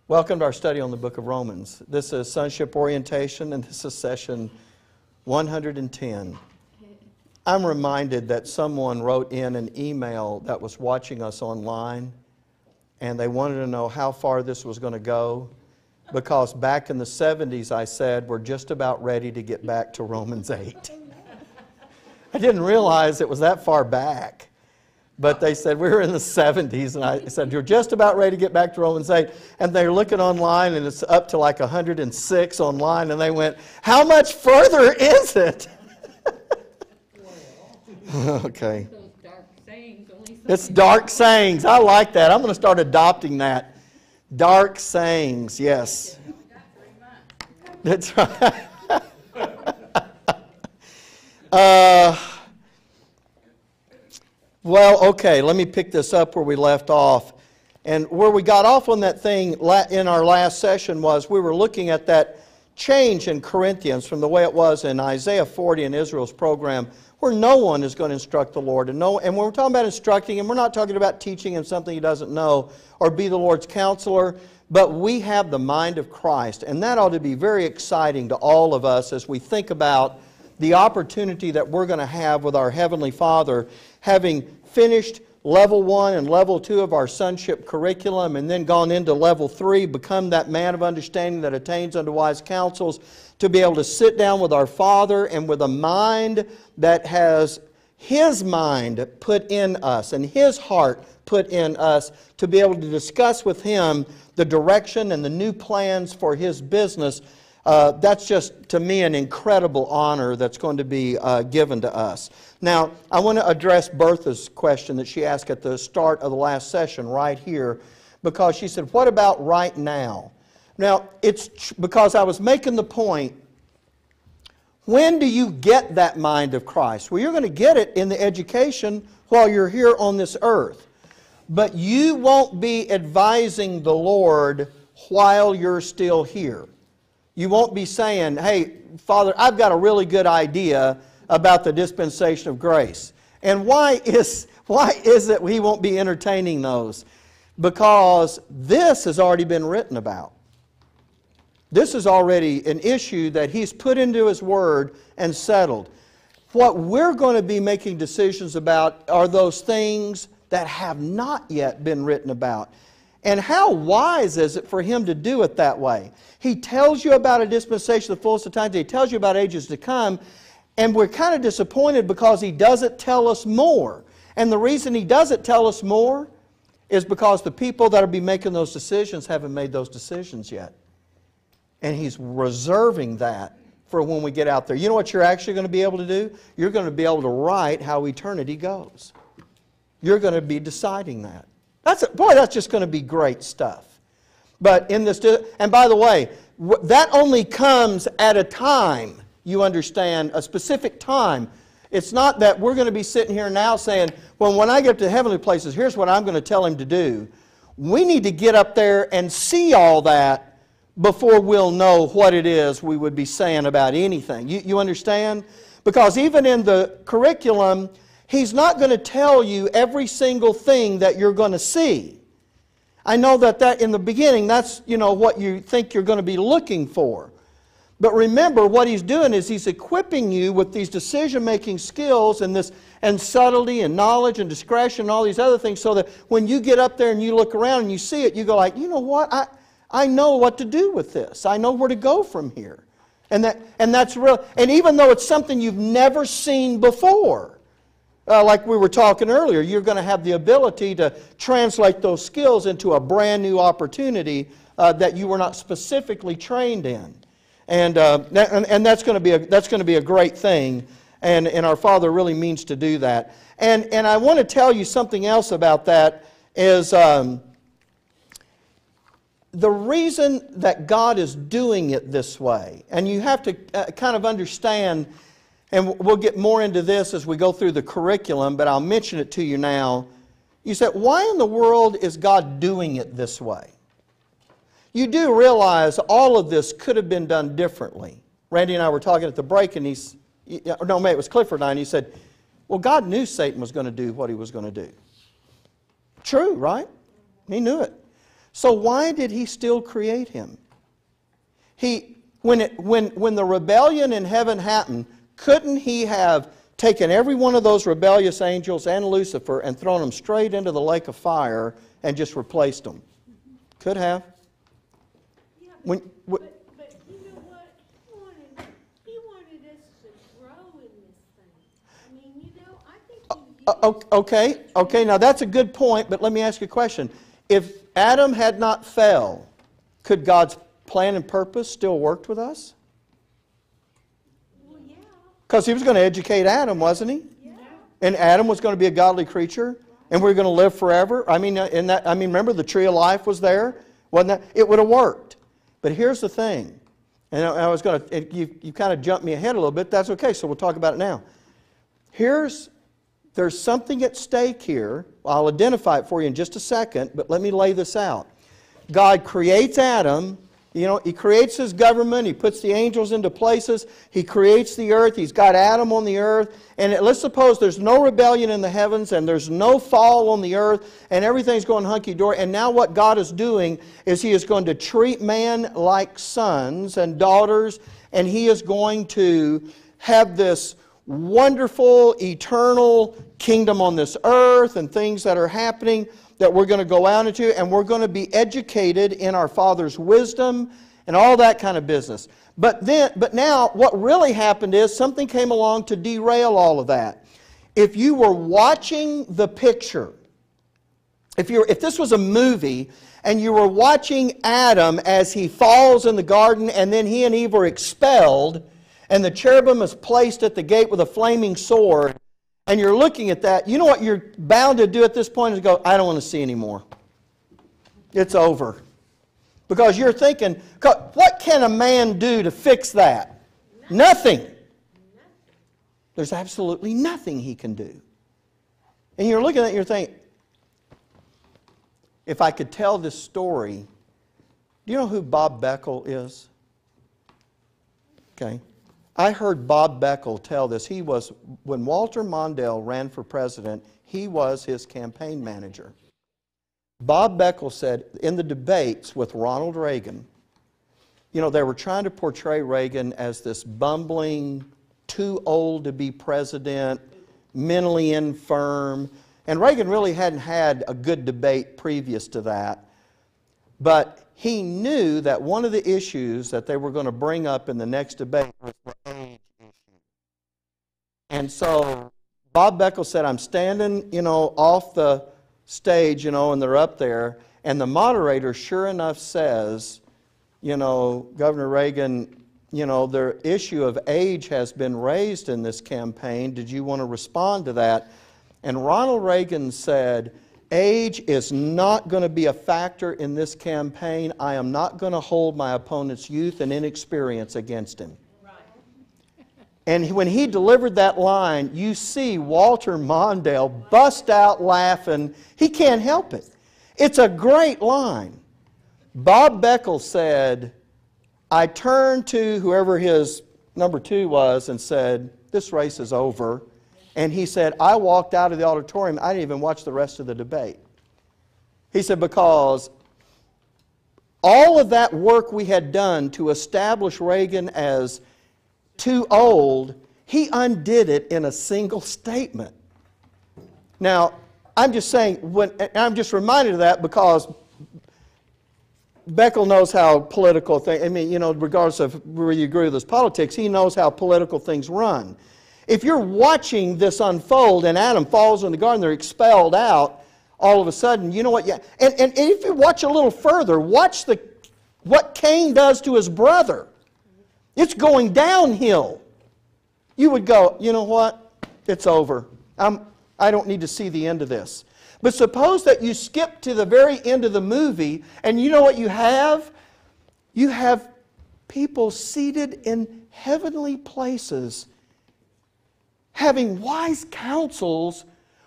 Welcome to our study on the book of Romans. This is Sonship Orientation, and this is session 110. I'm reminded that someone wrote in an email that was watching us online, and they wanted to know how far this was going to go, because back in the 70s I said we're just about ready to get back to Romans 8. I didn't realize it was that far back. But they said we were in the 70s, and I said, you're just about ready to get back to Romans 8. And they're looking online, and it's up to like 106 online, and they went, how much further is it? Okay. It's dark sayings. I like that. I'm going to start adopting that. Dark sayings, yes. That's right. Well, okay, let me pick this up where we left off. And where we got off on that thing in our last session was we were looking at that change in Corinthians from the way it was in Isaiah 40 in Israel's program, where no one is going to instruct the Lord. And when we're talking about instructing him, we're not talking about teaching him something he doesn't know or be the Lord's counselor, but we have the mind of Christ. And that ought to be very exciting to all of us as we think about the opportunity that we're going to have with our Heavenly Father, having finished level 1 and level 2 of our sonship curriculum and then gone into level 3, become that man of understanding that attains unto wise counsels, to be able to sit down with our Father and with a mind that has His mind put in us and His heart put in us, to be able to discuss with Him the direction and the new plans for His business. That's just, to me, an incredible honor that's going to be given to us. Now, I want to address Bertha's question that she asked at the start of the last session right here, because she said, what about right now? Now, it's because I was making the point, when do you get that mind of Christ? Well, you're going to get it in the education while you're here on this earth. But you won't be advising the Lord while you're still here. You won't be saying, hey, Father, I've got a really good idea about the dispensation of grace. And why is it He won't be entertaining those? Because this has already been written about. This is already an issue that He's put into His Word and settled. What we're going to be making decisions about are those things that have not yet been written about. And how wise is it for Him to do it that way? He tells you about a dispensation of the fullest of times. He tells you about ages to come. And we're kind of disappointed because He doesn't tell us more. And the reason He doesn't tell us more is because the people that will be making those decisions haven't made those decisions yet. And He's reserving that for when we get out there. You know what you're actually going to be able to do? You're going to be able to write how eternity goes. You're going to be deciding that. That's just going to be great stuff. But in this, and by the way, that only comes at a time, you understand, a specific time. It's not that we're going to be sitting here now saying, well, when I get to heavenly places, here's what I'm going to tell him to do. We need to get up there and see all that before we'll know what it is we would be saying about anything. You understand? Because even in the curriculum, He's not going to tell you every single thing that you're going to see. I know that in the beginning, that's what you think you're going to be looking for. But remember, what He's doing is He's equipping you with these decision-making skills and subtlety and knowledge and discretion and all these other things, so that when you get up there and you look around and you see it, you go like, you know what? I know what to do with this. I know where to go from here. And that's real. And even though it's something you've never seen before, like we were talking earlier, you're going to have the ability to translate those skills into a brand new opportunity that you were not specifically trained in, and that's going to be a great thing, and our Father really means to do that. And I want to tell you something else about that is the reason that God is doing it this way, and you have to kind of understand. And we'll get more into this as we go through the curriculum, but I'll mention it to you now. You said, why in the world is God doing it this way? You do realize all of this could have been done differently. Randy and I were talking at the break, and it was Clifford and I, and he said, well, God knew Satan was going to do what he was going to do. True, right? He knew it. So why did He still create him? When the rebellion in heaven happened, couldn't He have taken every one of those rebellious angels and Lucifer and thrown them straight into the lake of fire and just replaced them? Could have. Yeah, but you know what? He wanted us to grow in this thing. I mean, you know, I think Okay, now that's a good point, but let me ask you a question. If Adam had not fell, could God's plan and purpose still worked with us? Well, yeah. Because He was going to educate Adam, wasn't He? Yeah. And Adam was going to be a godly creature, and we're going to live forever. Remember the tree of life was there, wasn't that? It would have worked. But here's the thing, and I was going to. You kind of jumped me ahead a little bit. That's okay. So we'll talk about it now. There's something at stake here. I'll identify it for you in just a second, but let me lay this out. God creates Adam. You know, He creates His government. He puts the angels into places. He creates the earth. He's got Adam on the earth. And let's suppose there's no rebellion in the heavens and there's no fall on the earth and everything's going hunky-dory. And now what God is doing is He is going to treat man like sons and daughters, and He is going to have this wonderful, eternal kingdom on this earth and things that are happening that we're going to go out into, and we're going to be educated in our Father's wisdom and all that kind of business. But now what really happened is something came along to derail all of that. If you were watching the picture, if this was a movie and you were watching Adam as he falls in the garden and then he and Eve were expelled, and the cherubim is placed at the gate with a flaming sword, and you're looking at that, you know what you're bound to do at this point is go, I don't want to see anymore. It's over. Because you're thinking, what can a man do to fix that? Nothing. There's absolutely nothing he can do. And you're looking at it and you're thinking, if I could tell this story, do you know who Bob Beckel is? Okay. I heard Bob Beckel tell this. When Walter Mondale ran for president, he was his campaign manager. Bob Beckel said in the debates with Ronald Reagan, you know, they were trying to portray Reagan as this bumbling, too old to be president, mentally infirm. And Reagan really hadn't had a good debate previous to that. But he knew that one of the issues that they were going to bring up in the next debate was the age issue. And so Bob Beckel said, I'm standing, off the stage, and they're up there. And the moderator, sure enough, says, Governor Reagan, the issue of age has been raised in this campaign. Did you want to respond to that? And Ronald Reagan said, age is not going to be a factor in this campaign. I am not going to hold my opponent's youth and inexperience against him. Right. And when he delivered that line, you see Walter Mondale bust out laughing. He can't help it. It's a great line. Bob Beckel said, I turned to whoever his number 2 was and said, this race is over. And he said, I walked out of the auditorium. I didn't even watch the rest of the debate. He said, because all of that work we had done to establish Reagan as too old, he undid it in a single statement. Now, I'm just saying, I'm just reminded of that because Beckel knows how political things, regardless of whether you agree with his politics, he knows how political things run. If you're watching this unfold and Adam falls in the garden, they're expelled out, all of a sudden, you know what? And if you watch a little further, watch what Cain does to his brother. It's going downhill. You would go, you know what? It's over. I don't need to see the end of this. But suppose that you skip to the very end of the movie, and you know what you have? You have people seated in heavenly places having wise counsels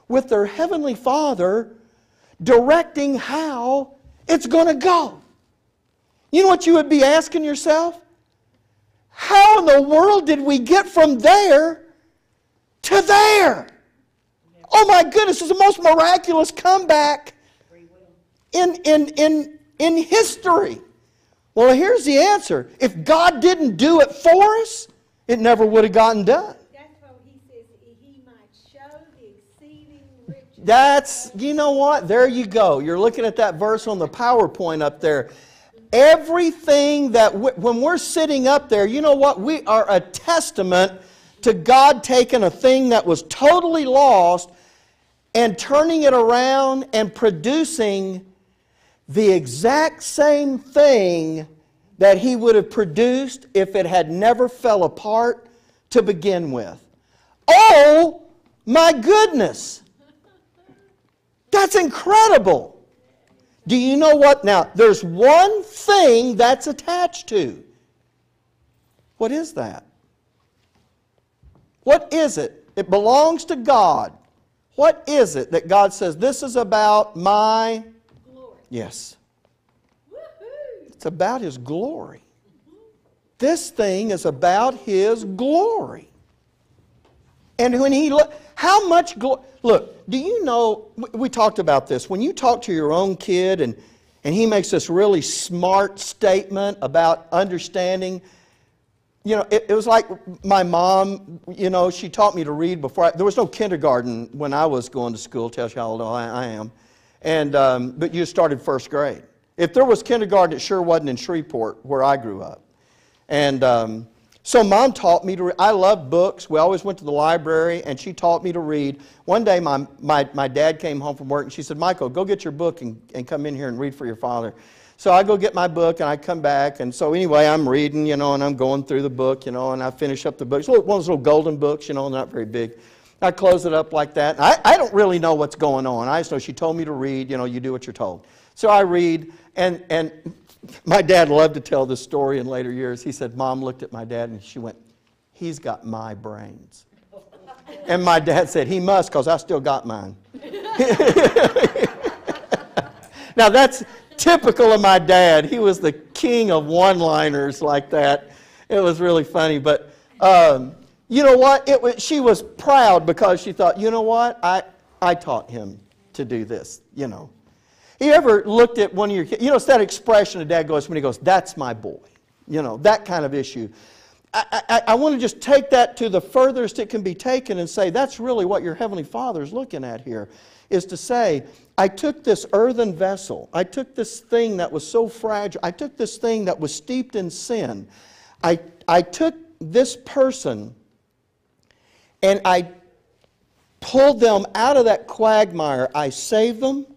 with their Heavenly Father, directing how it's going to go. You know what you would be asking yourself? How in the world did we get from there to there? Oh my goodness, it's the most miraculous comeback in in history. Well, here's the answer. If God didn't do it for us, it never would have gotten done. That's why he says he might show the exceeding riches. That's, you know what? There you go. You're looking at that verse on the PowerPoint up there. Everything that, when we're sitting up there, you know what? We are a testament to God taking a thing that was totally lost and turning it around and producing the exact same thing that He would have produced if it had never fell apart to begin with. Oh my goodness! That's incredible! Do you know what? Now, there's one thing that's attached to. What is that? What is it? It belongs to God. What is it that God says, this is about my Glory. Yes. Woohoo! It's about His glory. This thing is about His glory. And when He how much glory? Look, do you know, we talked about this. When you talk to your own kid and he makes this really smart statement about understanding, you know, it was like my mom, you know, she taught me to read before. There was no kindergarten when I was going to school. Tells you how old I am. And, but you started first grade. If there was kindergarten, it sure wasn't in Shreveport where I grew up. And so Mom taught me to read. I love books. We always went to the library, and she taught me to read. One day my dad came home from work, and she said, Michael, go get your book and come in here and read for your father. So I go get my book, and I come back. And so anyway, I'm reading, you know, and I'm going through the book, you know, and I finish up the book. It's one of those little golden books, you know, not very big. I close it up like that. I don't really know what's going on. I just know she told me to read, you know, you do what you're told. So I read, and my dad loved to tell this story in later years. He said, Mom looked at my dad, and she went, he's got my brains. And my dad said, he must, because I still got mine. Now, that's typical of my dad. He was the king of one-liners like that. It was really funny. But you know what? She was proud because she thought, you know what? I taught him to do this, you know. You ever looked at one of your kids? You know, it's that expression a dad goes when he goes, that's my boy. You know, that kind of issue. I want to just take that to the furthest it can be taken and say that's really what your Heavenly Father is looking at here, is to say, I took this earthen vessel. I took this thing that was so fragile. I took this thing that was steeped in sin. I took this person and I pulled them out of that quagmire. I saved them.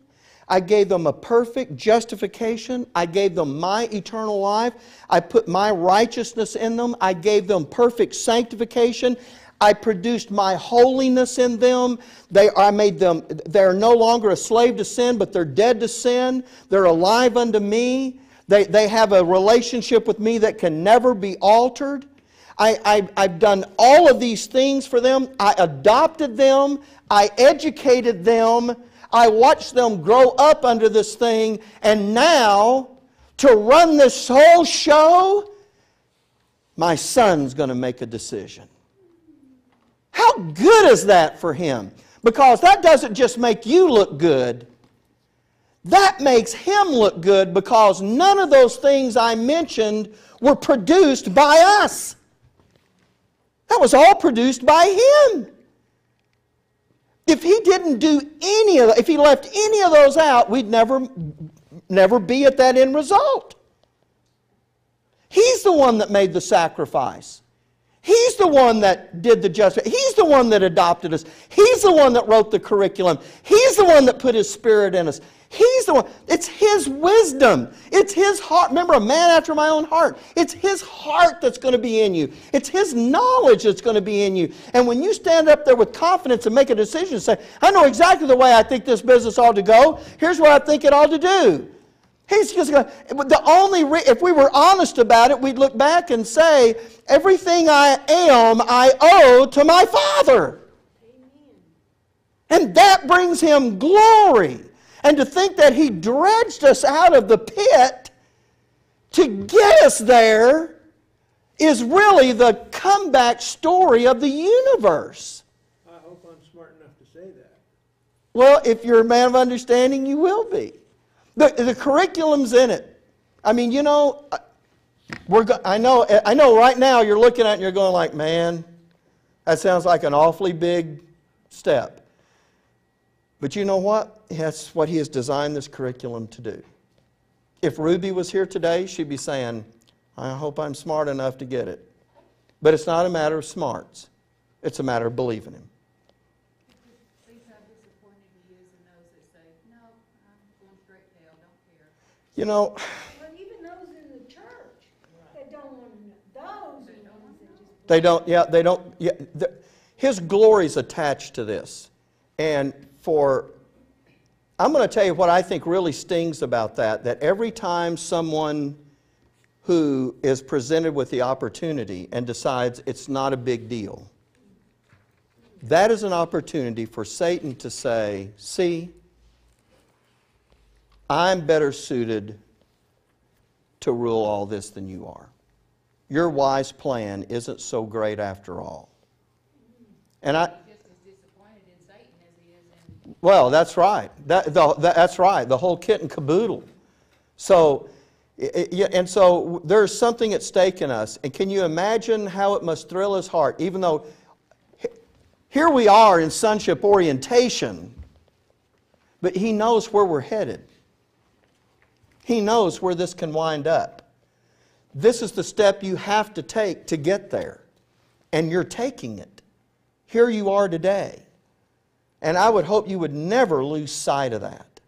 I gave them a perfect justification. I gave them my eternal life. I put my righteousness in them. I gave them perfect sanctification. I produced my holiness in them. I made them, they're no longer a slave to sin, but they're dead to sin. They're alive unto me. They have a relationship with me that can never be altered. I've done all of these things for them. I adopted them. I educated them. I watched them grow up under this thing. And now, to run this whole show, my son's going to make a decision. How good is that for him? Because that doesn't just make you look good. That makes him look good because none of those things I mentioned were produced by us. That was all produced by him. If he didn't do any of that, if he left any of those out, we'd never be at that end result. He's the one that made the sacrifice. He's the one that did the justice. He's the one that adopted us. He's the one that wrote the curriculum. He's the one that put His Spirit in us. He's the one. It's His wisdom. It's His heart. Remember, a man after my own heart. It's His heart that's going to be in you. It's His knowledge that's going to be in you. And when you stand up there with confidence and make a decision and say, I know exactly the way I think this business ought to go. Here's what I think it ought to do. He's just going. If we were honest about it, we'd look back and say, everything I am, I owe to my Father. Amen. And that brings Him glory. And to think that He dredged us out of the pit to get us there is really the comeback story of the universe. I hope I'm smart enough to say that. Well, if you're a man of understanding, you will be. The curriculum's in it. I mean, you know, I know right now you're looking at it and you're going like, man, that sounds like an awfully big step. But you know what? That's what he has designed this curriculum to do. If Ruby was here today, she'd be saying, I hope I'm smart enough to get it. But it's not a matter of smarts. It's a matter of believing him. Please how disappointed he is in those that say, no, I'm going straight to hell, don't care. You know, But even those in the church that don't want to know, those are the ones that just. they don't, his glory's attached to this. And I'm going to tell you what I think really stings about that every time someone who is presented with the opportunity and decides it's not a big deal, that is an opportunity for Satan to say, see, I'm better suited to rule all this than you are. Your wise plan isn't so great after all. And Just as disappointed in Satan as he is in... well, that's right. That's right. The whole kit and caboodle. So, and so there's something at stake in us. And can you imagine how it must thrill his heart, even though here we are in sonship orientation, but he knows where we're headed. He knows where this can wind up. This is the step you have to take to get there. And you're taking it. Here you are today. And I would hope you would never lose sight of that.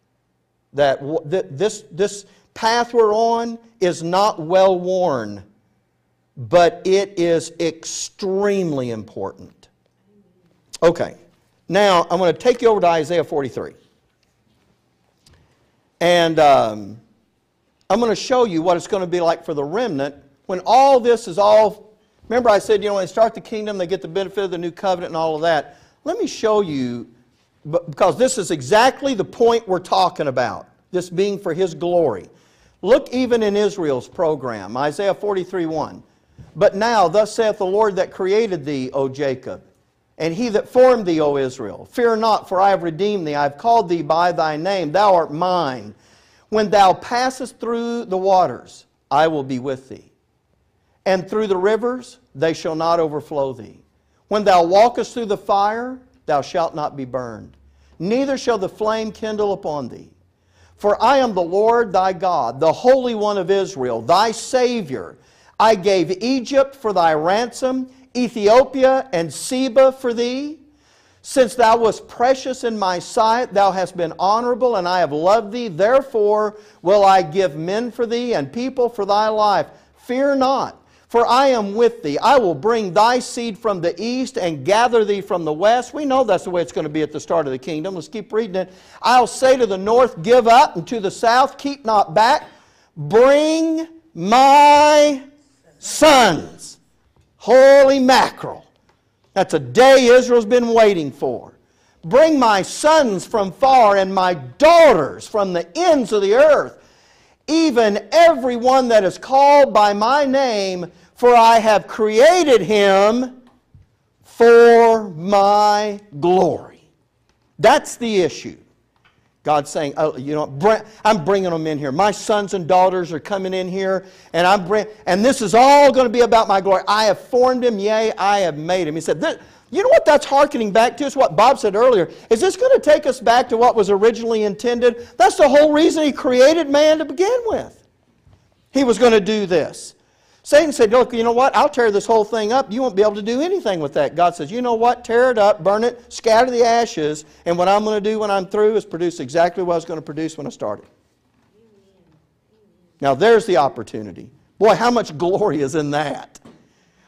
That this path we're on is not well worn, but it is extremely important. Okay, now I'm going to take you over to Isaiah 43. And I'm going to show you what it's going to be like for the remnant when all this is all... Remember I said, when they start the kingdom, they get the benefit of the new covenant and all of that. Let me show you, because this is exactly the point we're talking about, this being for His glory. Look even in Israel's program, Isaiah 43:1. But now, thus saith the Lord that created thee, O Jacob, and He that formed thee, O Israel. Fear not, for I have redeemed thee. I have called thee by thy name. Thou art mine. When thou passest through the waters, I will be with thee. And through the rivers, they shall not overflow thee. When thou walkest through the fire, thou shalt not be burned. Neither shall the flame kindle upon thee. For I am the Lord thy God, the Holy One of Israel, thy Savior. I gave Egypt for thy ransom, Ethiopia and Seba for thee. Since thou wast precious in my sight, thou hast been honorable, and I have loved thee. Therefore will I give men for thee, and people for thy life. Fear not, for I am with thee. I will bring thy seed from the east and gather thee from the west. We know that's the way it's going to be at the start of the kingdom. Let's keep reading it. I'll say to the north, give up, and to the south, keep not back. Bring my sons. Holy mackerel. That's a day Israel's been waiting for. Bring my sons from far and my daughters from the ends of the earth. Even every one that is called by my name, for I have created him for my glory. That's the issue. God's saying, oh, I'm bringing them in here. My sons and daughters are coming in here, and this is all going to be about my glory. I have formed him, yea, I have made him. He said, you know what that's hearkening back to? It's what Bob said earlier. Is this going to take us back to what was originally intended? That's the whole reason He created man to begin with. He was going to do this. Satan said, look, you know what? I'll tear this whole thing up. You won't be able to do anything with that. God says, you know what? Tear it up, burn it, scatter the ashes, and what I'm going to do when I'm through is produce exactly what I was going to produce when I started. Now there's the opportunity. Boy, how much glory is in that.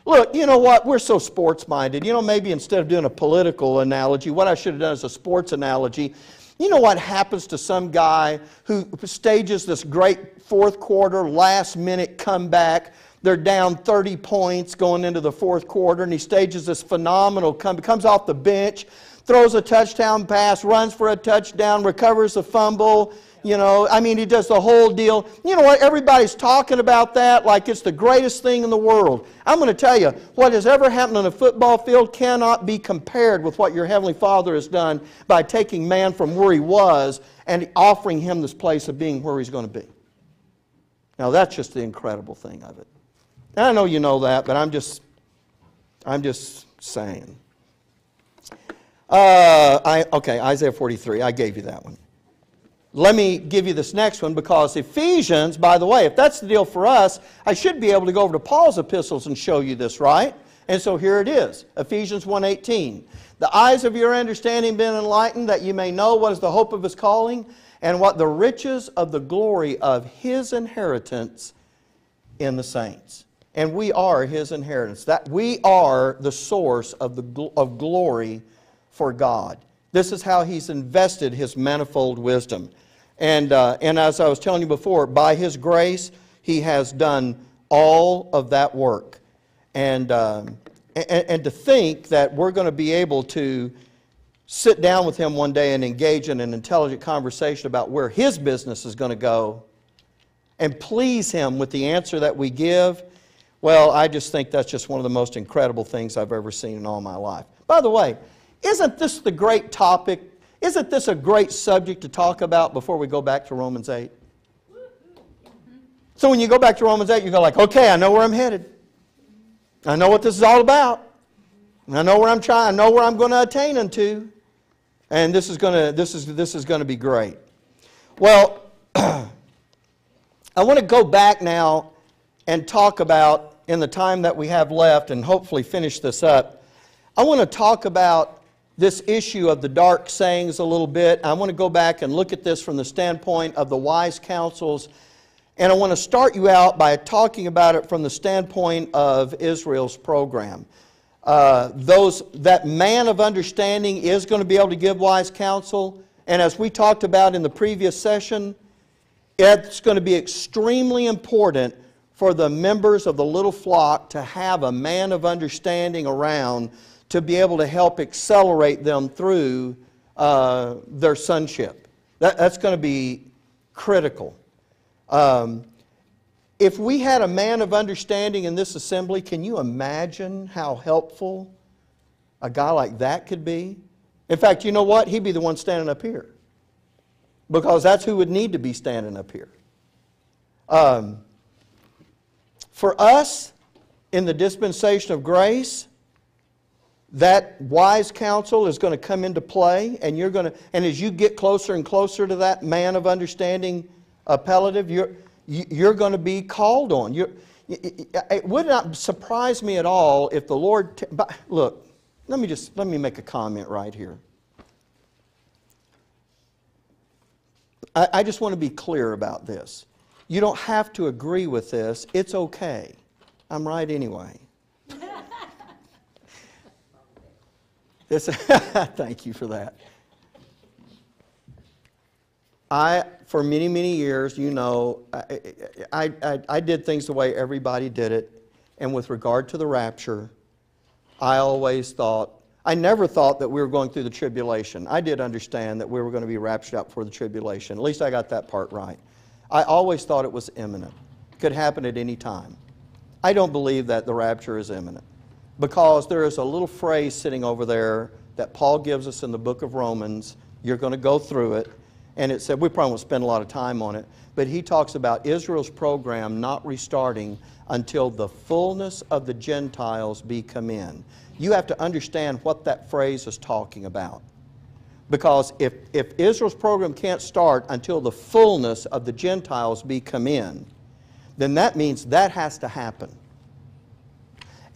Look, you know what? We're so sports-minded. Maybe instead of doing a political analogy, what I should have done is a sports analogy. You know what happens to some guy who stages this great fourth quarter, last-minute comeback? They're down 30 points going into the fourth quarter, and he stages this phenomenal comeback. Comes off the bench, throws a touchdown pass, runs for a touchdown, recovers a fumble, You know, I mean, he does the whole deal. You know what? Everybody's talking about that like it's the greatest thing in the world. I'm going to tell you, what has ever happened on a football field cannot be compared with what your Heavenly Father has done by taking man from where he was and offering him this place of being where he's going to be. Now, that's just the incredible thing of it. And I know you know that, but I'm just saying. Okay, Isaiah 43. I gave you that one. Let me give you this next one, because Ephesians, by the way, if that's the deal for us, I should be able to go over to Paul's epistles and show you this, right? And so here it is, Ephesians 1:18. The eyes of your understanding been enlightened, that you may know what is the hope of his calling, and what the riches of the glory of his inheritance in the saints. And we are his inheritance. That we are the source of glory for God. This is how he's invested his manifold wisdom. And as I was telling you before, by his grace, he has done all of that work. And to think that we're going to be able to sit down with him one day and engage in an intelligent conversation about where his business is going to go and please him with the answer that we give, well, I just think that's just one of the most incredible things I've ever seen in all my life. By the way, isn't this the great topic? Isn't this a great subject to talk about before we go back to Romans 8? So when you go back to Romans 8, you go like, okay, I know where I'm headed. I know what this is all about. I know where I'm trying. I know where I'm going to attain unto. And this is going to be great. Well, I want to go back now and talk about, in the time that we have left, and hopefully finish this up, I want to talk about this issue of the dark sayings a little bit. I want to go back and look at this from the standpoint of the wise counsels. And I want to start you out by talking about it from the standpoint of Israel's program. That man of understanding is going to be able to give wise counsel. And as we talked about in the previous session, it's going to be extremely important for the members of the little flock to have a man of understanding around to be able to help accelerate them through their sonship. That's going to be critical. If we had a man of understanding in this assembly, can you imagine how helpful a guy like that could be? In fact, you know what? He'd be the one standing up here, because that's who would need to be standing up here. For us, in the dispensation of grace, that wise counsel is going to come into play, and and as you get closer and closer to that man of understanding appellative, you're going to be called on. It would not surprise me at all if the Lord... Look, let me make a comment right here. I just want to be clear about this. You don't have to agree with this. It's okay. I'm right anyway. Thank you for that. For many, many years, you know, I did things the way everybody did it. And with regard to the rapture, I never thought that we were going through the tribulation. I did understand that we were going to be raptured out before the tribulation. At least I got that part right. I always thought it was imminent. It could happen at any time. I don't believe that the rapture is imminent, because there is a little phrase sitting over there that Paul gives us in the book of Romans. You're going to go through it. And it said, we probably won't spend a lot of time on it, but he talks about Israel's program not restarting until the fullness of the Gentiles be come in. You have to understand what that phrase is talking about. Because if Israel's program can't start until the fullness of the Gentiles be come in, then that means that has to happen.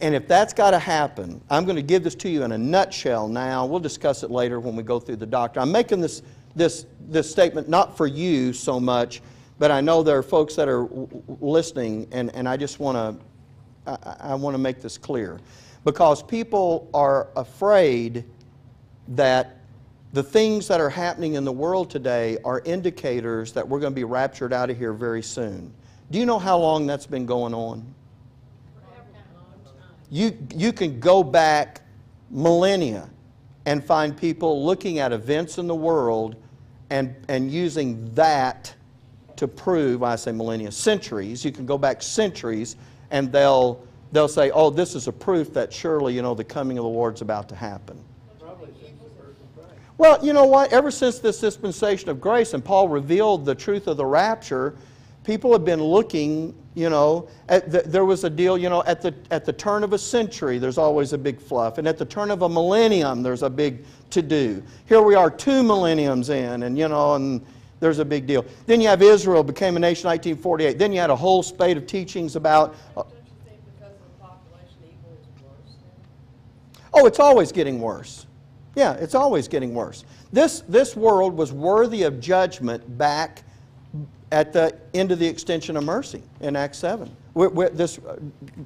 And if that's got to happen, I'm going to give this to you in a nutshell now. We'll discuss it later when we go through the doctrine. I'm making this statement not for you so much, but I know there are folks that are listening, and I just want to make this clear. Because people are afraid that the things that are happening in the world today are indicators that we're going to be raptured out of here very soon. Do you know how long that's been going on? You can go back millennia and find people looking at events in the world and using that to prove, I say millennia, centuries. You can go back centuries, and they'll say, oh, this is a proof that surely, you know, the coming of the Lord's about to happen. Probably since the birth of Christ. Well, you know what? Ever since this dispensation of grace and Paul revealed the truth of the rapture, people have been looking, you know, there was a deal, you know, at the turn of a century, there's always a big fluff. And at the turn of a millennium, there's a big to-do. Here we are 2 millenniums in, and, you know, and there's a big deal. Then you have Israel became a nation in 1948. Then you had a whole spate of teachings about... Don't you think because of the population, evil is worse now? Oh, it's always getting worse. Yeah, it's always getting worse. This world was worthy of judgment back at the end of the extension of mercy in Acts 7. This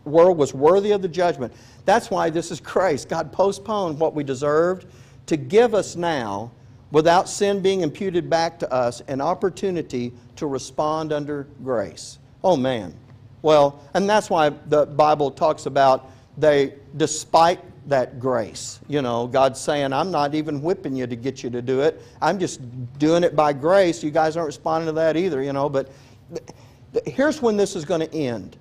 world was worthy of the judgment. That's why this is grace. God postponed what we deserved to give us now, without sin being imputed back to us, an opportunity to respond under grace. Oh man. Well, and that's why the Bible talks about despite that grace. You know, God's saying, I'm not even whipping you to get you to do it. I'm just doing it by grace. You guys aren't responding to that either, you know. But here's when this is going to end.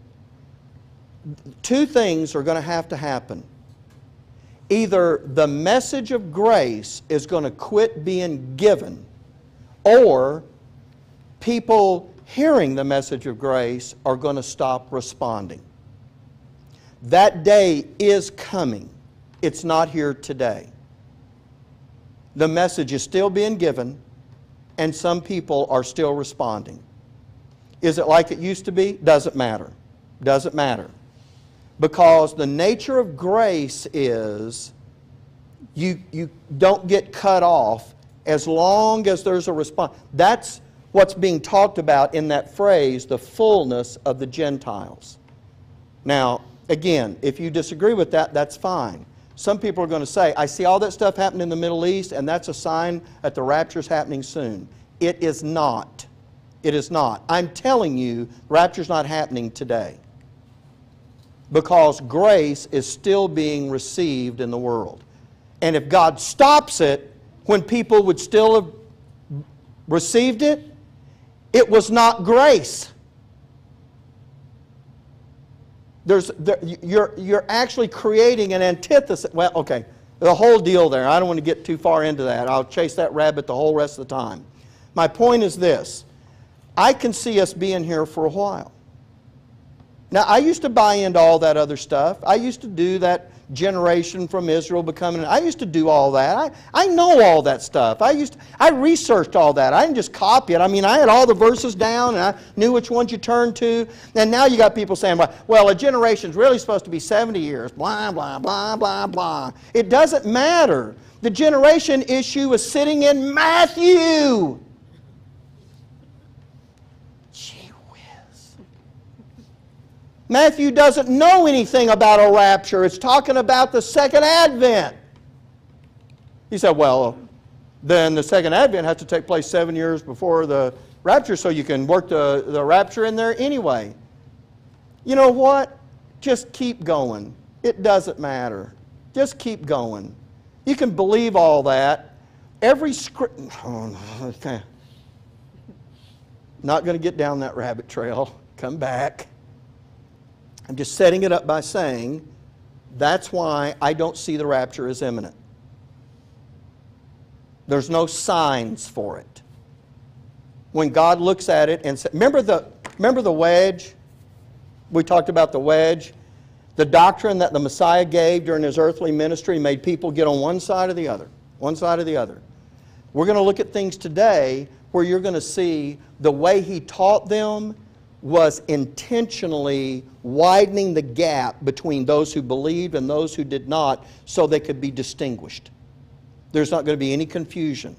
2 things are going to have to happen. Either the message of grace is going to quit being given, or people hearing the message of grace are going to stop responding. That day is coming. It's not here today. The message is still being given, and some people are still responding. Is it like it used to be? Doesn't matter. Doesn't matter. Because the nature of grace is you don't get cut off as long as there's a response. That's what's being talked about in that phrase, the fullness of the Gentiles. Now, again, if you disagree with that, that's fine. Some people are going to say, I see all that stuff happening in the Middle East, and that's a sign that the rapture's happening soon. It is not. It is not. I'm telling you, the rapture's not happening today. Because grace is still being received in the world. And if God stops it when people would still have received it, it was not grace. You're actually creating an antithesis. Well, okay, the whole deal there. I don't want to get too far into that. I'll chase that rabbit the whole rest of the time. My point is this. I can see us being here for a while. Now, I used to buy into all that other stuff. I used to do that generation from Israel becoming... I used to do all that. I know all that stuff. I researched all that. I didn't just copy it. I mean, I had all the verses down, and I knew which ones you turned to. And now you got people saying, well, a generation's really supposed to be 70 years. Blah, blah, blah, blah, blah. It doesn't matter. The generation issue is sitting in Matthew. Matthew doesn't know anything about a rapture. It's talking about the second advent. He said, well, then the second advent has to take place 7 years before the rapture, so you can work the rapture in there anyway. You know what? Just keep going. It doesn't matter. Just keep going. You can believe all that. Every script... Okay. Not going to get down that rabbit trail. Come back. I'm just setting it up by saying that's why I don't see the rapture as imminent. There's no signs for it. When God looks at it and says, remember the wedge? We talked about the wedge. The doctrine that the Messiah gave during his earthly ministry made people get on one side or the other. One side or the other. We're going to look at things today where you're going to see the way he taught them was intentionally widening the gap between those who believed and those who did not so they could be distinguished. There's not going to be any confusion.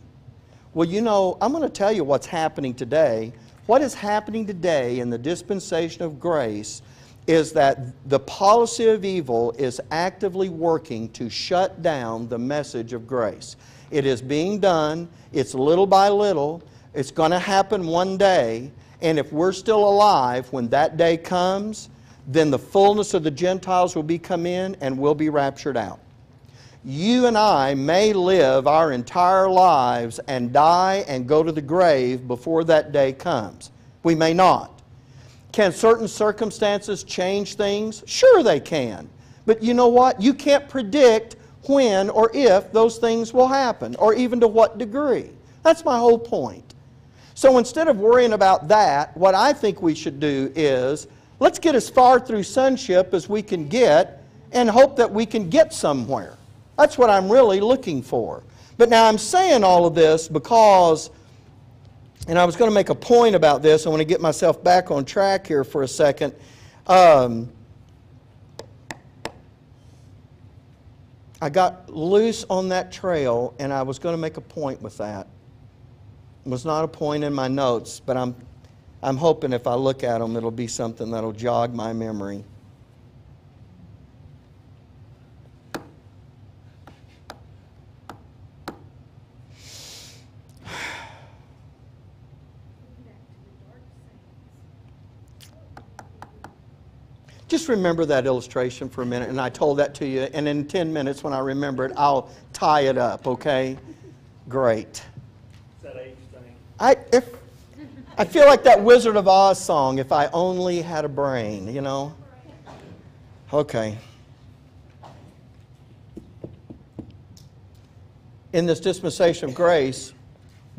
Well, you know, I'm going to tell you what's happening today. What is happening today in the dispensation of grace is that the policy of evil is actively working to shut down the message of grace. It is being done. It's little by little. It's going to happen one day. And if we're still alive when that day comes, then the fullness of the Gentiles will be come in and we'll be raptured out. You and I may live our entire lives and die and go to the grave before that day comes. We may not. Can certain circumstances change things? Sure they can. But you know what? You can't predict when or if those things will happen, or even to what degree. That's my whole point. So instead of worrying about that, what I think we should do is, let's get as far through sonship as we can get and hope that we can get somewhere. That's what I'm really looking for. But now I'm saying all of this because, and I was going to make a point about this, I want to get myself back on track here for a second. I got loose on that trail, and I was going to make a point with that. It was not a point in my notes, but I'm hoping if I look at them, it'll be something that'll jog my memory. Just remember that illustration for a minute, and I told that to you, and in 10 minutes when I remember it, I'll tie it up, okay? Great. It's that age thing. I feel like that Wizard of Oz song, if I only had a brain, you know? Okay. In this dispensation of grace,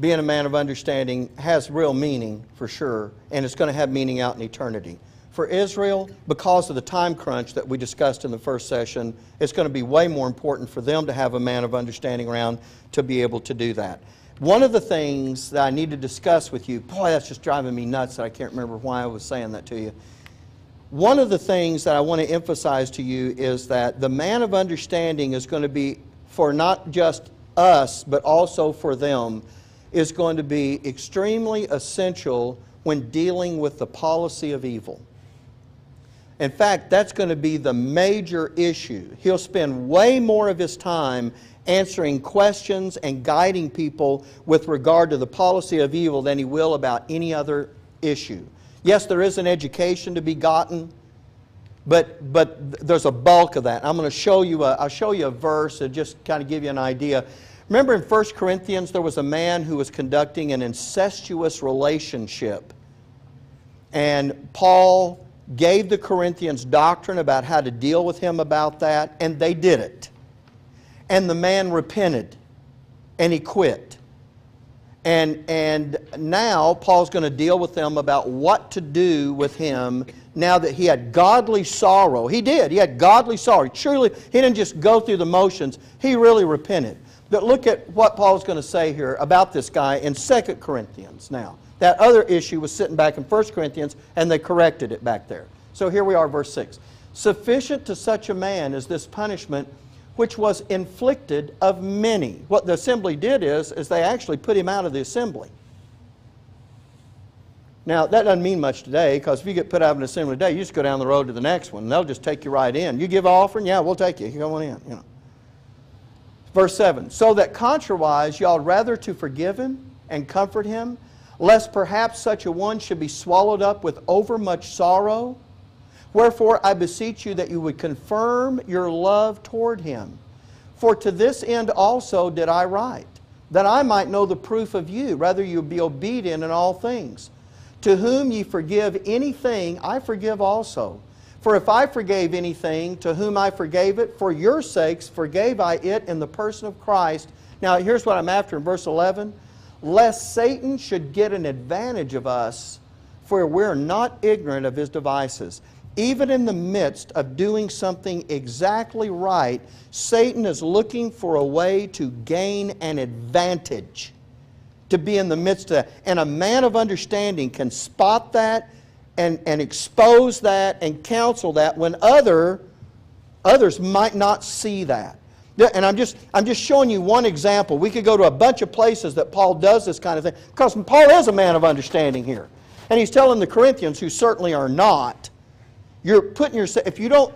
being a man of understanding has real meaning, for sure, and it's going to have meaning out in eternity. For Israel, because of the time crunch that we discussed in the first session, it's going to be way more important for them to have a man of understanding around to be able to do that. One of the things that I need to discuss with you, boy, that's just driving me nuts that I can't remember why I was saying that to you. One of the things that I want to emphasize to you is that the man of understanding is going to be, for not just us, but also for them, is going to be extremely essential when dealing with the policy of evil. In fact, that's going to be the major issue. He'll spend way more of his time answering questions and guiding people with regard to the policy of evil than he will about any other issue. Yes, there is an education to be gotten, but there's a bulk of that. I'm going to show you I'll show you a verse to just kind of give you an idea. Remember in 1 Corinthians there was a man who was conducting an incestuous relationship. And Paul gave the Corinthians doctrine about how to deal with him about that, and they did it. And the man repented, and he quit. And now Paul's going to deal with them about what to do with him now that he had godly sorrow. He did. He had godly sorrow. Truly, he didn't just go through the motions. He really repented. But look at what Paul's going to say here about this guy in 2 Corinthians now. That other issue was sitting back in 1 Corinthians, and they corrected it back there. So here we are, verse 6. Sufficient to such a man is this punishment which was inflicted of many. What the assembly did is they actually put him out of the assembly. Now, that doesn't mean much today, because if you get put out of an assembly today, you just go down the road to the next one, and they'll just take you right in. You give an offering? Yeah, we'll take you. You go on in, you know. Verse 7, so that contrariwise y'all rather to forgive him and comfort him, lest perhaps such a one should be swallowed up with overmuch sorrow. Wherefore I beseech you that you would confirm your love toward him. For to this end also did I write, that I might know the proof of you, rather you be obedient in all things. To whom ye forgive anything, I forgive also. For if I forgave anything, to whom I forgave it, for your sakes forgave I it in the person of Christ. Now here's what I'm after in verse 11. Lest Satan should get an advantage of us, for we're not ignorant of his devices. Even in the midst of doing something exactly right, Satan is looking for a way to gain an advantage, to be in the midst of that. And a man of understanding can spot that and expose that and counsel that when others might not see that. And I'm just showing you one example. We could go to a bunch of places that Paul does this kind of thing, because Paul is a man of understanding here. And he's telling the Corinthians, who certainly are not, you're putting yourself, if you don't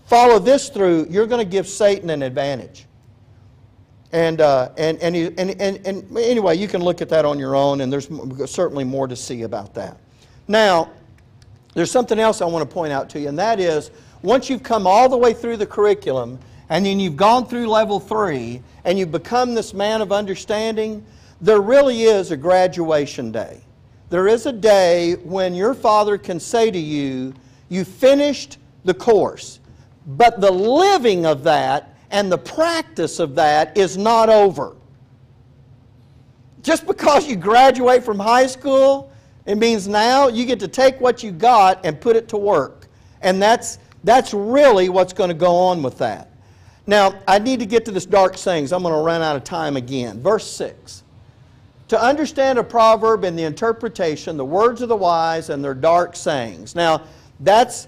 follow this through, you're going to give Satan an advantage. And anyway, you can look at that on your own, and there's certainly more to see about that. Now, there's something else I want to point out to you, and that is, once you've come all the way through the curriculum, and then you've gone through level 3, and you've become this man of understanding, there really is a graduation day. There is a day when your Father can say to you, you finished the course. But the living of that and the practice of that is not over. Just because you graduate from high school, it means now you get to take what you got and put it to work. And that's really what's going to go on with that. Now, I need to get to this dark sayings. I'm going to run out of time again. Verse 6. To understand a proverb and the interpretation, the words of the wise and their dark sayings. Now, that's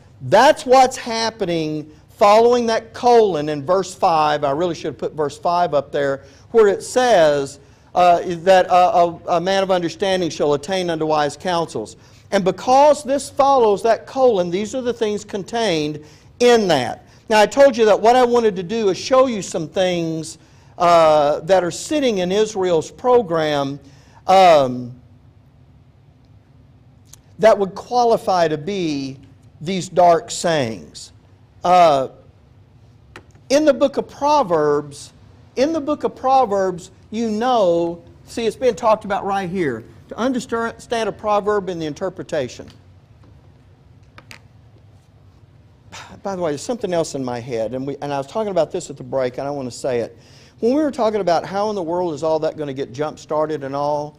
what's happening following that colon in verse 5. I really should have put verse 5 up there, where it says that a man of understanding shall attain unto wise counsels. And because this follows that colon, these are the things contained in that. Now, I told you that what I wanted to do is show you some things that are sitting in Israel's program that would qualify to be these dark sayings. In the book of Proverbs, you know, see, it's being talked about right here. To understand a proverb and the interpretation. By the way, there's something else in my head, and I was talking about this at the break, and I want to say it. When we were talking about how in the world is all that going to get jump-started and all,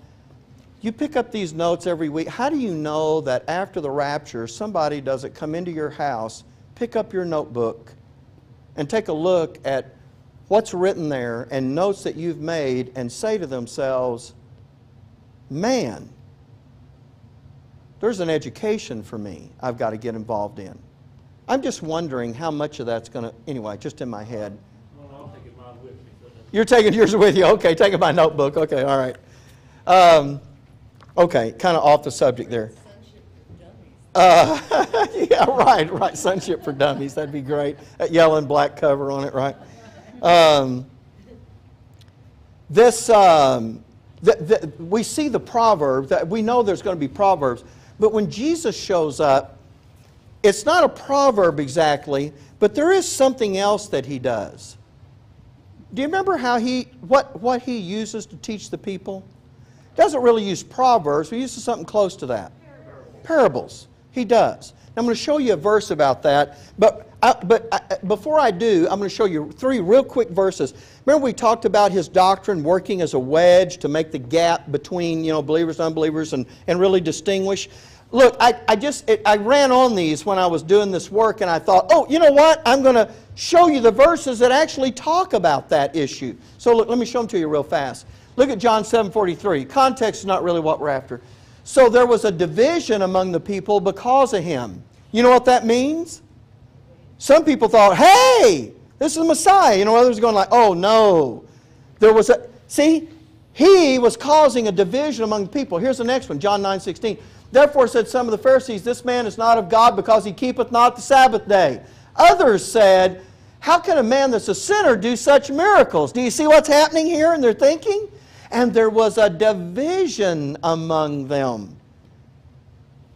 you pick up these notes every week. How do you know that after the rapture, somebody doesn't come into your house, pick up your notebook, and take a look at what's written there and notes that you've made and say to themselves, man, there's an education for me I've got to get involved in. I'm just wondering how much of that's going to, anyway, just in my head. Well, I'll take mine with me. You're taking yours with you? Okay, taking my notebook. Okay, all right. Okay, kind of off the subject there. Yeah, right. Sonship for Dummies. That'd be great. That yellow and black cover on it, right? We see the proverb. That we know there's going to be proverbs. But when Jesus shows up, it's not a proverb exactly, but there is something else that he does. Do you remember how what he uses to teach the people? He doesn't really use proverbs, he uses something close to that. Parables. He does. Now, I'm going to show you a verse about that, but before I do, I'm going to show you 3 real quick verses. Remember we talked about his doctrine working as a wedge to make the gap between believers and unbelievers and really distinguish. Look, I ran on these when I was doing this work, and I thought, oh, you know what? I'm going to show you the verses that actually talk about that issue. So look, let me show them to you real fast. Look at John 7:43. Context is not really what we're after. So there was a division among the people because of him. You know what that means? Some people thought, hey, this is the Messiah. Others going like, oh, no. See, he was causing a division among the people. Here's the next one, John 9:16. Therefore said some of the Pharisees, this man is not of God because he keepeth not the Sabbath day. Others said, how can a man that's a sinner do such miracles? Do you see what's happening here in their thinking? And there was a division among them.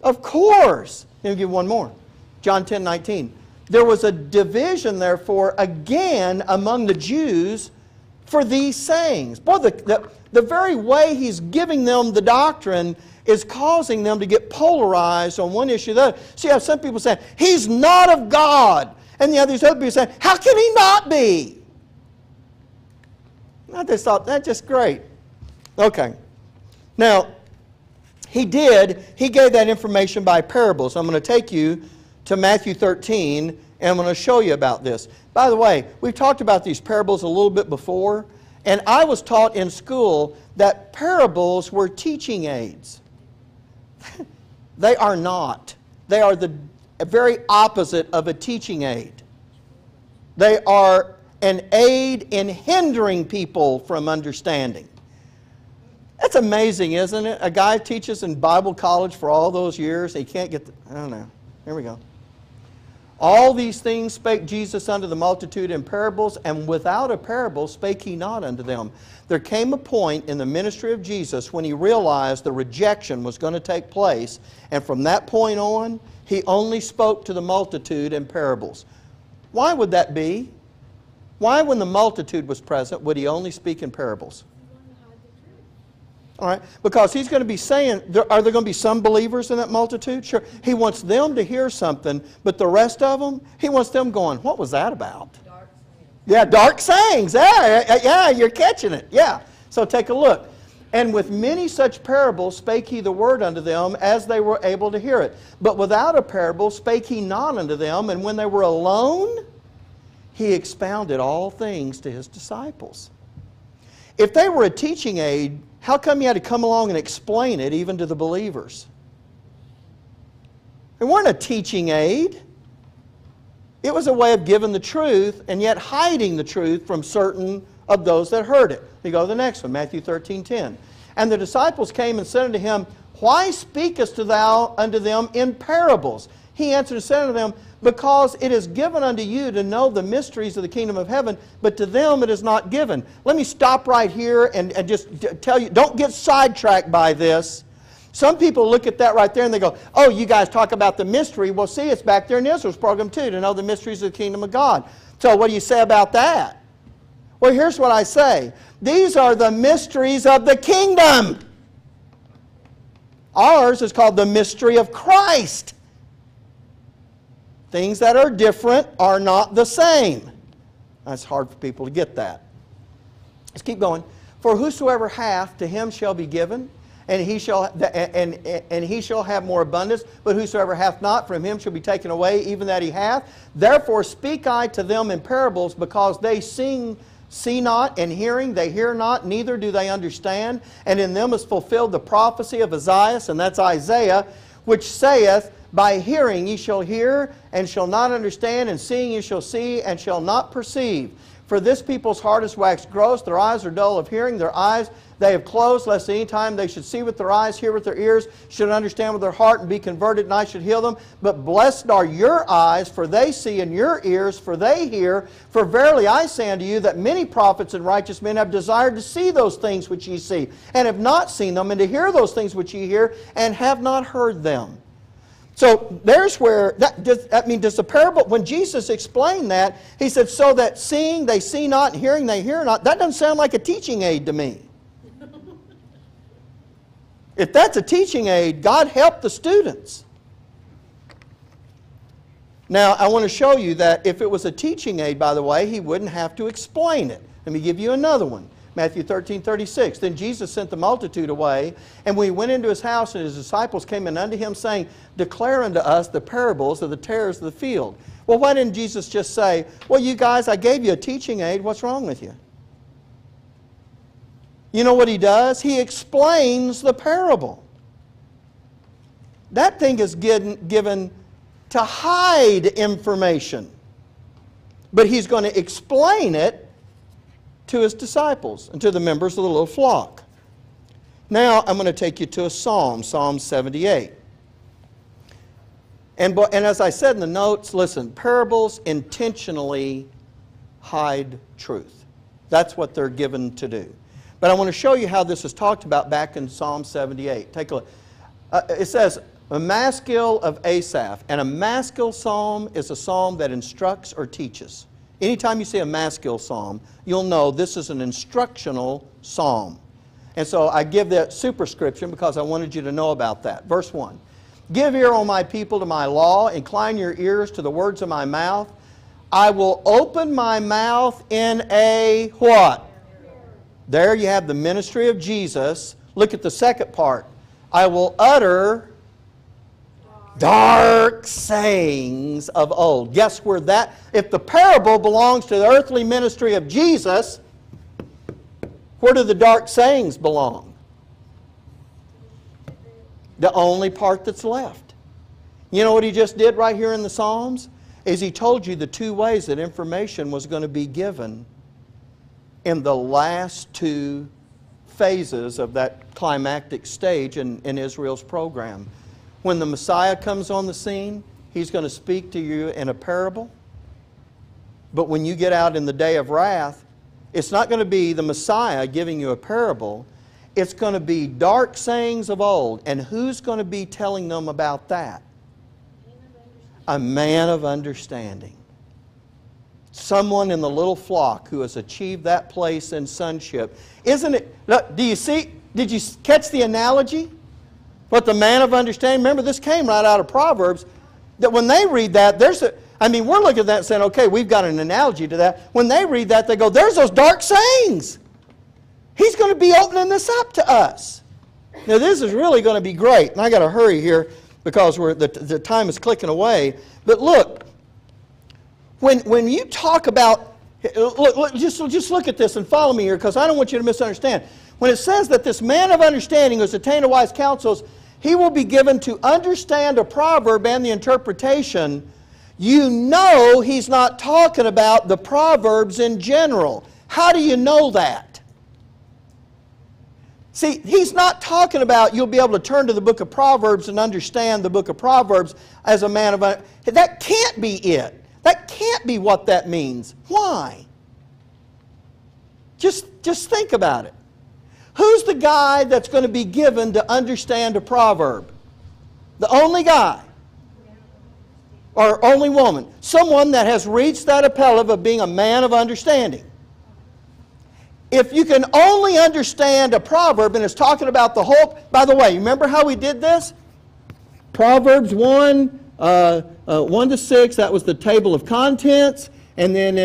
Of course. Let me give you one more. John 10:19. There was a division, therefore, again among the Jews for these sayings. Boy, the very way he's giving them the doctrine is causing them to get polarized on one issue or the other. See how some people say, he's not of God. And the other people say, how can he not be? I just thought, that's just great. Okay. Now, he gave that information by parables. I'm going to take you to Matthew 13, and I'm going to show you about this. By the way, we've talked about these parables a little bit before, and I was taught in school that parables were teaching aids. They are not. They are the very opposite of a teaching aid. They are an aid in hindering people from understanding. That's amazing, isn't it? A guy teaches in Bible college for all those years, he can't get I don't know. Here we go. All these things spake Jesus unto the multitude in parables, and without a parable spake he not unto them. There came a point in the ministry of Jesus when he realized the rejection was going to take place, and from that point on, he only spoke to the multitude in parables. Why would that be? Why, when the multitude was present, would he only speak in parables? All right, because he's going to be saying, are there going to be some believers in that multitude? Sure. He wants them to hear something, but the rest of them, he wants them going, what was that about? Dark sayings. Yeah, dark sayings. Yeah, you're catching it. Yeah. So take a look. And with many such parables spake he the word unto them, as they were able to hear it. But without a parable spake he not unto them, and when they were alone, he expounded all things to his disciples. If they were a teaching aid, how come he had to come along and explain it even to the believers? They weren't a teaching aid. It was a way of giving the truth and yet hiding the truth from certain of those that heard it. You go to the next one, Matthew 13:10. And the disciples came and said unto him, Why speakest thou unto them in parables? He answered and said unto them, Because it is given unto you to know the mysteries of the kingdom of heaven, but to them it is not given. Let me stop right here and just tell you, don't get sidetracked by this. Some people look at that right there and they go, oh, you guys talk about the mystery. Well, see, it's back there in Israel's program too, to know the mysteries of the kingdom of God. So what do you say about that? Well, here's what I say. These are the mysteries of the kingdom. Ours is called the mystery of Christ. Things that are different are not the same. That's hard for people to get that. Let's keep going. For whosoever hath, to him shall be given, and he shall have more abundance. But whosoever hath not, from him shall be taken away, even that he hath. Therefore speak I to them in parables, because they see not, and hearing they hear not, neither do they understand. And in them is fulfilled the prophecy of Isaiah, and that's Isaiah, which saith, By hearing ye shall hear, and shall not understand, and seeing ye shall see, and shall not perceive. For this people's heart is waxed gross, their eyes are dull of hearing, their eyes they have closed, lest any time they should see with their eyes, hear with their ears, should understand with their heart, and be converted, and I should heal them. But blessed are your eyes, for they see, and your ears, for they hear. For verily I say unto you, that many prophets and righteous men have desired to see those things which ye see, and have not seen them, and to hear those things which ye hear, and have not heard them. So there's where, does the parable, when Jesus explained that, he said, so that seeing they see not, and hearing they hear not, that doesn't sound like a teaching aid to me. If that's a teaching aid, God help the students. Now, I want to show you that if it was a teaching aid, by the way, he wouldn't have to explain it. Let me give you another one. Matthew 13:36. Then Jesus sent the multitude away, and when he went into his house, and his disciples came in unto him, saying, Declare unto us the parables of the tares of the field. Well, why didn't Jesus just say, well, you guys, I gave you a teaching aid. What's wrong with you? You know what he does? He explains the parable. That thing is given to hide information. But he's going to explain it to his disciples and to the members of the little flock. Now I'm going to take you to a psalm, Psalm 78. And as I said in the notes, listen, parables intentionally hide truth. That's what they're given to do. But I want to show you how this is talked about back in Psalm 78. Take a look. It says, a maskil of Asaph. And a maskil psalm is a psalm that instructs or teaches. Anytime you see a maskil psalm, you'll know this is an instructional psalm. And so I give that superscription because I wanted you to know about that. Verse 1. Give ear, O my people, to my law. Incline your ears to the words of my mouth. I will open my mouth in a what? There you have the ministry of Jesus. Look at the second part. I will utter dark sayings of old. Guess where that, if the parable belongs to the earthly ministry of Jesus, where do the dark sayings belong? The only part that's left. You know what he just did right here in the Psalms? Is he told you the two ways that information was going to be given in the last two phases of that climactic stage in Israel's program. When the Messiah comes on the scene, he's going to speak to you in a parable. But when you get out in the day of wrath, it's not going to be the Messiah giving you a parable. It's going to be dark sayings of old. And who's going to be telling them about that? A man of understanding. Someone in the little flock who has achieved that place in sonship. Isn't it? Look, do you see? Did you catch the analogy? What the man of understanding? Remember, this came right out of Proverbs. That when they read that, we're looking at that and saying, okay, we've got an analogy to that. When they read that, they go, there's those dark sayings. He's going to be opening this up to us. Now, this is really going to be great. And I got to hurry here because the time is clicking away. But look, when you talk about, just look at this and follow me here because I don't want you to misunderstand. When it says that this man of understanding who has attained to wise counsels, he will be given to understand a proverb and the interpretation. You know he's not talking about the Proverbs in general. How do you know that? See, he's not talking about you'll be able to turn to the book of Proverbs and understand the book of Proverbs as a man of... That can't be it. That can't be what that means. Why? Just think about it. Who's the guy that's going to be given to understand a proverb? The only guy. Or only woman. Someone that has reached that appellate of being a man of understanding. If you can only understand a proverb and it's talking about the whole... By the way, remember how we did this? Proverbs 1, 1 to 6, that was the table of contents. And then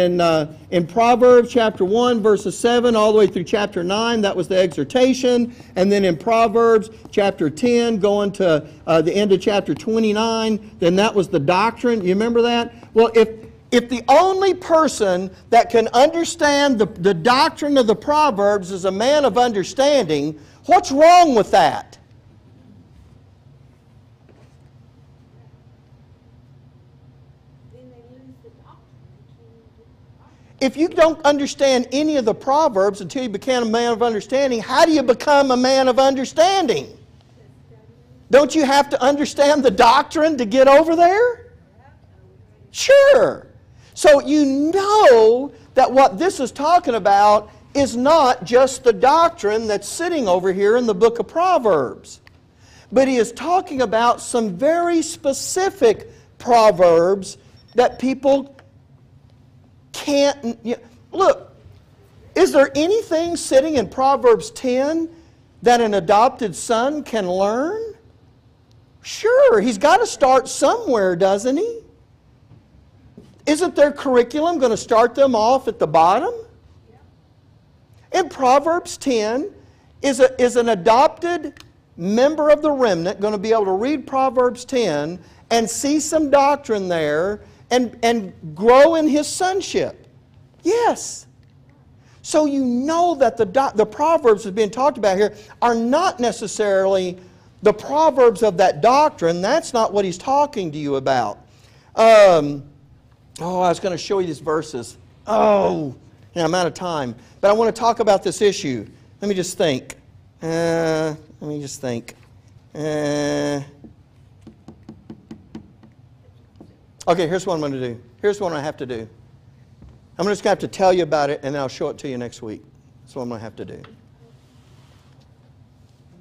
in Proverbs chapter 1, verses 7, all the way through chapter 9, that was the exhortation. And then in Proverbs chapter 10, going to the end of chapter 29, then that was the doctrine. You remember that? Well, if the only person that can understand the doctrine of the Proverbs is a man of understanding, what's wrong with that? If you don't understand any of the Proverbs until you become a man of understanding, how do you become a man of understanding? Don't you have to understand the doctrine to get over there? Sure. So you know that what this is talking about is not just the doctrine that's sitting over here in the book of Proverbs. But he is talking about some very specific proverbs that people can't... Look, is there anything sitting in Proverbs 10 that an adopted son can learn? Sure, he's got to start somewhere, doesn't he? Isn't their curriculum going to start them off at the bottom? In Proverbs 10, is an adopted member of the remnant going to be able to read Proverbs 10 and see some doctrine there and grow in his sonship? Yes. So you know that the Proverbs that are being talked about here are not necessarily the Proverbs of that doctrine. That's not what he's talking to you about. I was going to show you these verses. I'm out of time. But I want to talk about this issue. Let me just think. Okay, here's what I'm going to do. Here's what I have to do. I'm just going to have to tell you about it, and then I'll show it to you next week. That's what I'm going to have to do.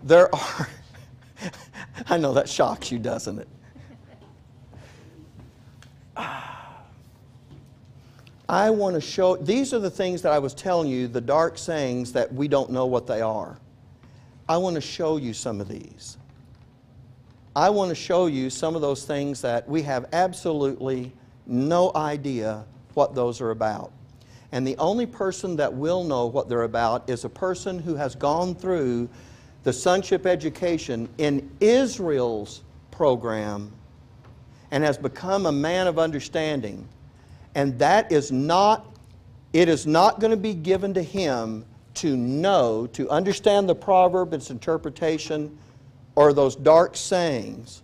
There are... I know that shocks you, doesn't it? I want to show... These are the things that I was telling you, the dark sayings that we don't know what they are. I want to show you some of these. I want to show you some of those things that we have absolutely no idea what those are about. And the only person that will know what they're about is a person who has gone through the sonship education in Israel's program and has become a man of understanding. And that is not, it is not going to be given to him to know, to understand the proverb, its interpretation, or those dark sayings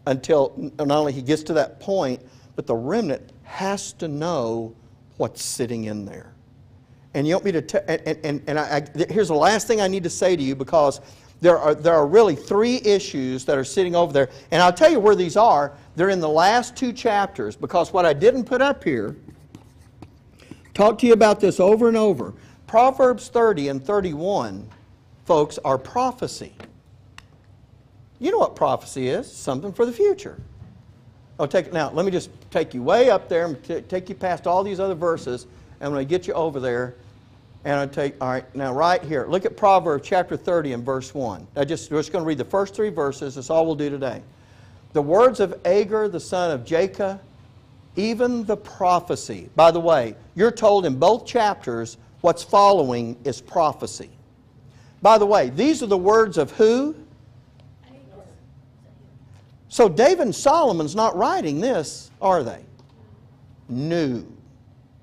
until not only he gets to that point, but the remnant has to know what's sitting in there. And you want me to here's the last thing I need to say to you, because there are really three issues that are sitting over there. And I'll tell you where these are. They're in the last two chapters, because what I didn't put up here, talk to you about this over and over. Proverbs 30 and 31, folks, are prophecy. You know what prophecy is? Something for the future. Oh, now, let me just take you way up there and take you past all these other verses. I'm going to get you over there. And all right, now right here, look at Proverbs chapter 30 and verse 1. We're just going to read the first 3 verses. That's all we'll do today. The words of Agar, the son of Jacob, even the prophecy. By the way, you're told in both chapters what's following is prophecy. By the way, these are the words of who? So David and Solomon's not writing this, are they? No.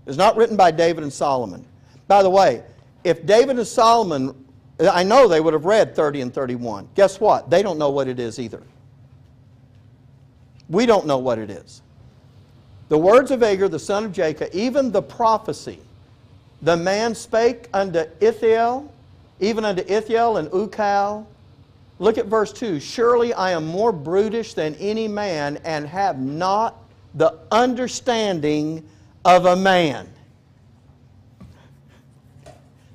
It's not written by David and Solomon. By the way, if David and Solomon, I know they would have read 30 and 31. Guess what? They don't know what it is either. We don't know what it is. The words of Agar, the son of Jacob, even the prophecy. The man spake unto Ithiel, even unto Ithiel and Ukal. Look at verse 2. Surely I am more brutish than any man, and have not the understanding of a man.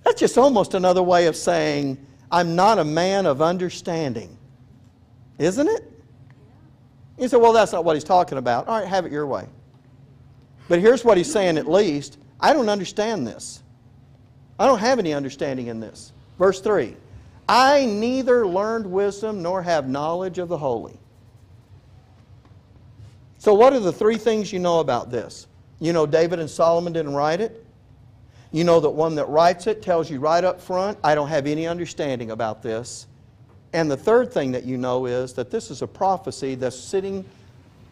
That's just almost another way of saying, I'm not a man of understanding. Isn't it? You say, well, that's not what he's talking about. All right, have it your way. But here's what he's saying at least. I don't understand this. I don't have any understanding in this. Verse 3. I neither learned wisdom nor have knowledge of the holy. So what are the 3 things you know about this? You know David and Solomon didn't write it. You know that one that writes it tells you right up front, I don't have any understanding about this. And the third thing that you know is that this is a prophecy that's sitting,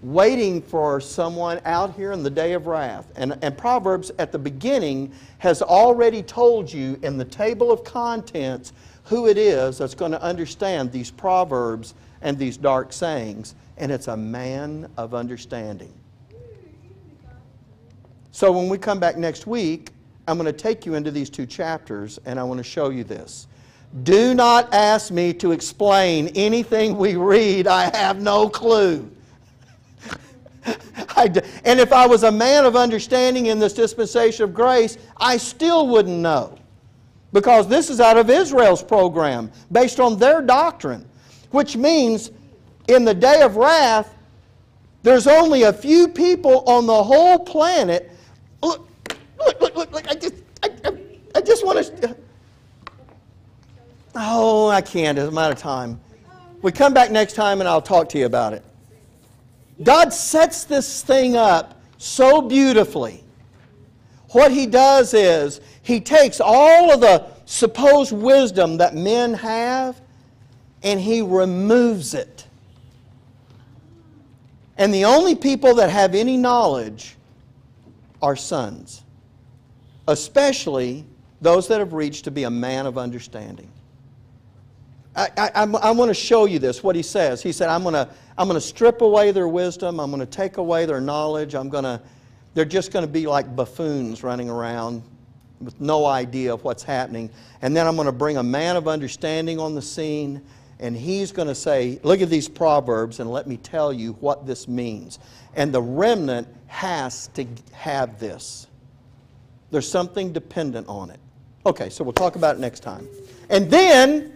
waiting for someone out here in the day of wrath. And Proverbs at the beginning has already told you in the table of contents who it is that's going to understand these proverbs and these dark sayings. And it's a man of understanding. So when we come back next week, I'm going to take you into these 2 chapters and I want to show you this. Do not ask me to explain anything we read. I have no clue. And if I was a man of understanding in this dispensation of grace, I still wouldn't know. Because this is out of Israel's program, based on their doctrine. Which means, in the day of wrath, there's only a few people on the whole planet. Look, I just want to... Oh, I can't. I'm out of time. We come back next time and I'll talk to you about it. God sets this thing up so beautifully. What He does is He takes all of the supposed wisdom that men have and He removes it. And the only people that have any knowledge are sons, especially those that have reached to be a man of understanding. I want to show you this, what he says. He said, I'm going to strip away their wisdom. I'm going to take away their knowledge. They're just going to be like buffoons running around with no idea of what's happening. And then I'm going to bring a man of understanding on the scene, and he's going to say, look at these proverbs and let me tell you what this means. And the remnant has to have this. There's something dependent on it. Okay, so we'll talk about it next time. And then